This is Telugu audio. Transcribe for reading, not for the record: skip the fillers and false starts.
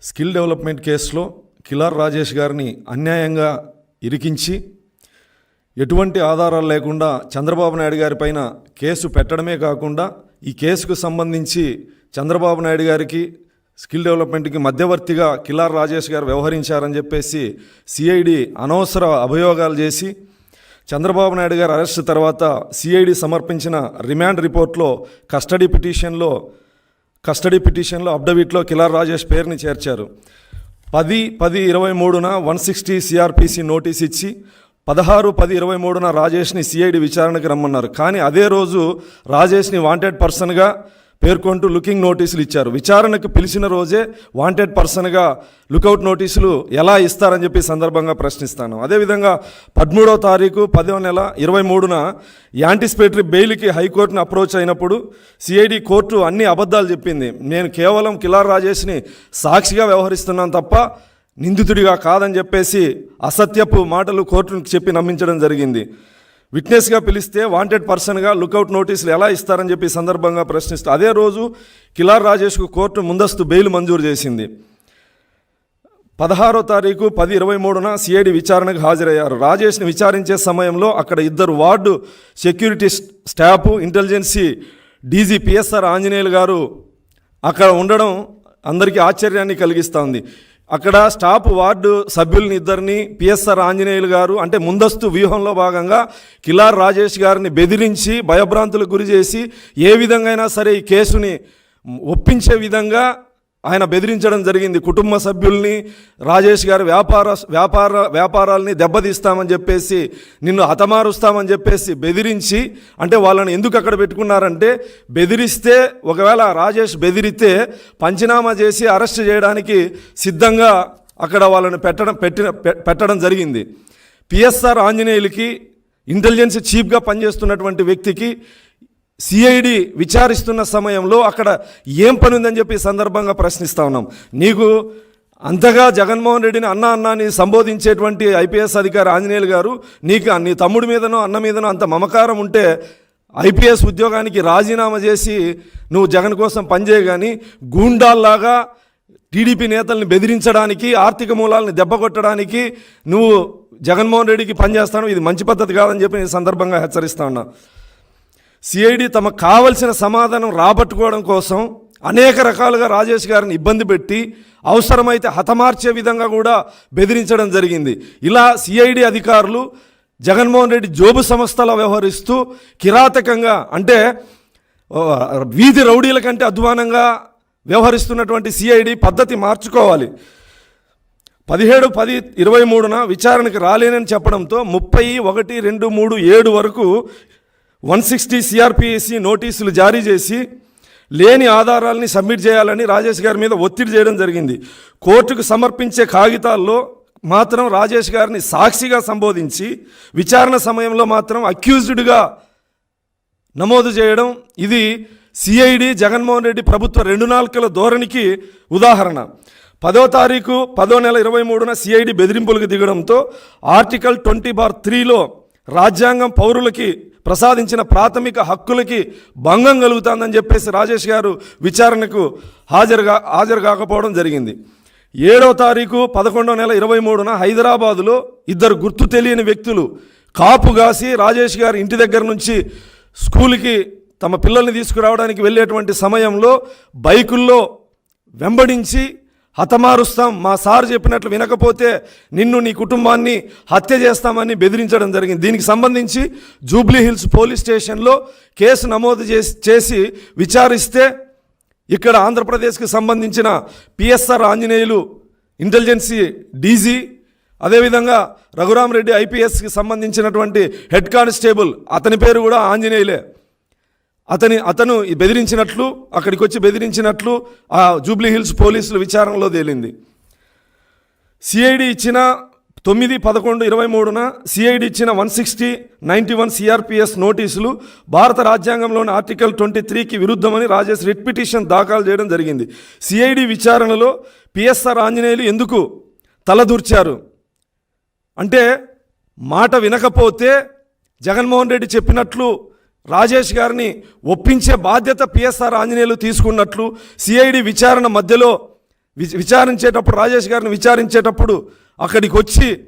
స్కిల్ డెవలప్మెంట్ కేసులో కిలార్ రాజేష్ గారిని అన్యాయంగా ఇరికించి ఎటువంటి ఆధారాలు లేకుండా చంద్రబాబు నాయుడు గారి పైన కేసు పెట్టడమే కాకుండా ఈ కేసుకు సంబంధించి చంద్రబాబు నాయుడు గారికి స్కిల్ డెవలప్మెంట్కి మధ్యవర్తిగా కిలార్ రాజేష్ గారు వ్యవహరించారని చెప్పేసి సిఐడి అనవసర అభియోగాలు చేసి చంద్రబాబు నాయుడు గారు అరెస్ట్ తర్వాత సిఐడి సమర్పించిన రిమాండ్ రిపోర్ట్లో కస్టడీ పిటిషన్లో అఫిడవిట్లో కిలార్ రాజేష్ పేరుని చేర్చారు. 10/10/23న 160 సిఆర్పిసి నోటీస్ ఇచ్చి 16/10/23న రాజేష్ని సిఐడి విచారణకు రమ్మన్నారు. కానీ అదే రోజు రాజేష్ని వాంటెడ్ పర్సన్గా పేర్కొంటూ లుకింగ్ నోటీసులు ఇచ్చారు. విచారణకు పిలిచిన రోజే వాంటెడ్ పర్సన్గా లుకౌట్ నోటీసులు ఎలా ఇస్తారని చెప్పి సందర్భంగా ప్రశ్నిస్తాను. అదేవిధంగా 13వ తారీఖు 10వ నెల 23న యాంటిసిపేటరీ బెయిల్కి హైకోర్టును అప్రోచ్ అయినప్పుడు సిఐడి కోర్టు అన్ని అబద్ధాలు చెప్పింది. నేను కేవలం కిలార్ రాజేష్ని సాక్షిగా వ్యవహరిస్తున్నాను తప్ప నిందితుడిగా కాదని చెప్పేసి అసత్యపు మాటలు కోర్టుకు చెప్పి నమ్మించడం జరిగింది. విట్నెస్గా పిలిస్తే వాంటెడ్ పర్సన్గా లుకౌట్ నోటీసులు ఎలా ఇస్తారని చెప్పి సందర్భంగా ప్రశ్నిస్తూ అదే రోజు కిలార్ రాజేష్కు కోర్టు ముందస్తు బెయిల్ మంజూరు చేసింది. 16వ తారీఖు 10/23న సిఐడి విచారణకు హాజరయ్యారు. రాజేష్ని విచారించే సమయంలో అక్కడ 2 ward security staff, intelligence DG PSR Anjaneyulu garu అక్కడ ఉండడం అందరికీ ఆశ్చర్యాన్ని కలిగిస్తోంది. అక్కడ స్టాఫ్ వార్డు సభ్యుల్ని 2 పిఎస్ఆర్ ఆంజనేయులు గారు అంటే ముందస్తు వ్యూహంలో భాగంగా కిలార్ రాజేష్ గారిని బెదిరించి భయభ్రాంతులకు గురి చేసి ఏ విధంగా అయినా సరే ఈ కేసుని ఒప్పించే విధంగా ఆయన బెదిరించడం జరిగింది. కుటుంబ సభ్యుల్ని, రాజేష్ గారి వ్యాపారాలని దెబ్బతీస్తామని చెప్పేసి, నిన్ను హతమారుస్తామని చెప్పేసి బెదిరించి, అంటే వాళ్ళని ఎందుకు అక్కడ పెట్టుకున్నారంటే బెదిరిస్తే ఒకవేళ రాజేష్ బెదిరితే పంచనామా చేసి అరెస్ట్ చేయడానికి సిద్ధంగా అక్కడ వాళ్ళని పెట్టడం జరిగింది. పిఎస్ఆర్ ఆంజనేయులకి ఇంటెలిజెన్స్ చీఫ్గా పనిచేస్తున్నటువంటి వ్యక్తికి సిఐడి విచారిస్తున్న సమయంలో అక్కడ ఏం పని ఉందని చెప్పి సందర్భంగా ప్రశ్నిస్తూ ఉన్నాం. నీకు అంతగా జగన్మోహన్ రెడ్డిని అన్నాని సంబోధించేటువంటి ఐపీఎస్ అధికారి ఆంజనేయులు గారు నీకు నీ తమ్ముడి మీదనో అన్న మీదనో అంత మమకారం ఉంటే ఐపీఎస్ ఉద్యోగానికి రాజీనామా చేసి నువ్వు జగన్ కోసం పనిచేయగాని గూండాల్లాగా టీడీపీ నేతల్ని బెదిరించడానికి, ఆర్థిక మూలాలను దెబ్బకొట్టడానికి నువ్వు జగన్మోహన్ రెడ్డికి పనిచేస్తాను. ఇది మంచి పద్ధతి కాదని చెప్పి ఈ సందర్భంగా హెచ్చరిస్తా ఉన్నా. సిఐడి తమకు కావలసిన సమాధానం రాబట్టుకోవడం కోసం అనేక రకాలుగా రాజేష్ గారిని ఇబ్బంది పెట్టి అవసరమైతే హతమార్చే విధంగా కూడా బెదిరించడం జరిగింది. ఇలా సిఐడి అధికారులు జగన్మోహన్ రెడ్డి జోబు సంస్థలా వ్యవహరిస్తూ కిరాతకంగా, అంటే వీధి రౌడీల కంటే అధ్వానంగా వ్యవహరిస్తున్నటువంటి సిఐడి పద్ధతి మార్చుకోవాలి. 17/10/23న విచారణకు రాలేనని చెప్పడంతో 30/1/2/3/7 వరకు 160 సిఆర్పిసి నోటీసులు జారీ చేసి లేని ఆధారాలని సబ్మిట్ చేయాలని రాజేష్ గారి మీద ఒత్తిడి చేయడం జరిగింది. కోర్టుకు సమర్పించే కాగితాల్లో మాత్రం రాజేష్ గారిని సాక్షిగా సంబోధించి విచారణ సమయంలో మాత్రం అక్యూజ్డ్గా నమోదు చేయడం, ఇది సిఐడి జగన్మోహన్ రెడ్డి ప్రభుత్వ 2 నాలుకల ధోరణికి ఉదాహరణ. 10వ తారీఖు 10వ నెల 23న సిఐడి బెదిరింపులకు దిగడంతో ఆర్టికల్ 20/3లో రాజ్యాంగం పౌరులకి ప్రసాదించిన ప్రాథమిక హక్కులకి భంగం కలుగుతుందని చెప్పేసి రాజేష్ గారు విచారణకు హాజరు కాకపోవడం జరిగింది. 7వ తారీఖు 11వ నెల 23న హైదరాబాదులో 2 గుర్తు తెలియని వ్యక్తులు కాపుగాసి రాజేష్ గారి ఇంటి దగ్గర నుంచి స్కూల్కి తమ పిల్లల్ని తీసుకురావడానికి వెళ్ళేటువంటి సమయంలో బైకుల్లో వెంబడించి హతమారుస్తాం, మా సార్ చెప్పినట్లు వినకపోతే నిన్ను, నీ కుటుంబాన్ని హత్య చేస్తామని బెదిరించడం జరిగింది. దీనికి సంబంధించి జూబ్లీ హిల్స్ పోలీస్ స్టేషన్లో కేసు నమోదు చేసి విచారిస్తే ఇక్కడ ఆంధ్రప్రదేశ్కి సంబంధించిన పిఎస్ఆర్ ఆంజనేయులు ఇంటెలిజెన్సీ డీజీ, అదేవిధంగా రఘురామరెడ్డి ఐపీఎస్కి సంబంధించినటువంటి హెడ్ కానిస్టేబుల్, అతని పేరు కూడా ఆంజనేయులే, అతను బెదిరించినట్లు, అక్కడికి వచ్చి బెదిరించినట్లు ఆ జూబ్లీ హిల్స్ పోలీసులు విచారణలో తేలింది. సిఐడి ఇచ్చిన 9/11/23న సిఐడి ఇచ్చిన 160/91 సిఆర్పిఎస్ నోటీసులు భారత రాజ్యాంగంలోని ఆర్టికల్ 23కి విరుద్ధమని రాజేష్ రిట్ పిటిషన్ దాఖలు చేయడం జరిగింది. సిఐడి విచారణలో పిఎస్ఆర్ ఆంజనేయులు ఎందుకు తలదూర్చారు అంటే, మాట వినకపోతే జగన్మోహన్ రెడ్డి చెప్పినట్లు రాజేష్ గారిని ఒప్పించే బాధ్యత పిఎస్ఆర్ ఆంజనేయులు తీసుకున్నట్లు సిఐడి విచారణ మధ్యలో విచారించేటప్పుడు రాజేష్ గారిని విచారించేటప్పుడు అక్కడికి వచ్చి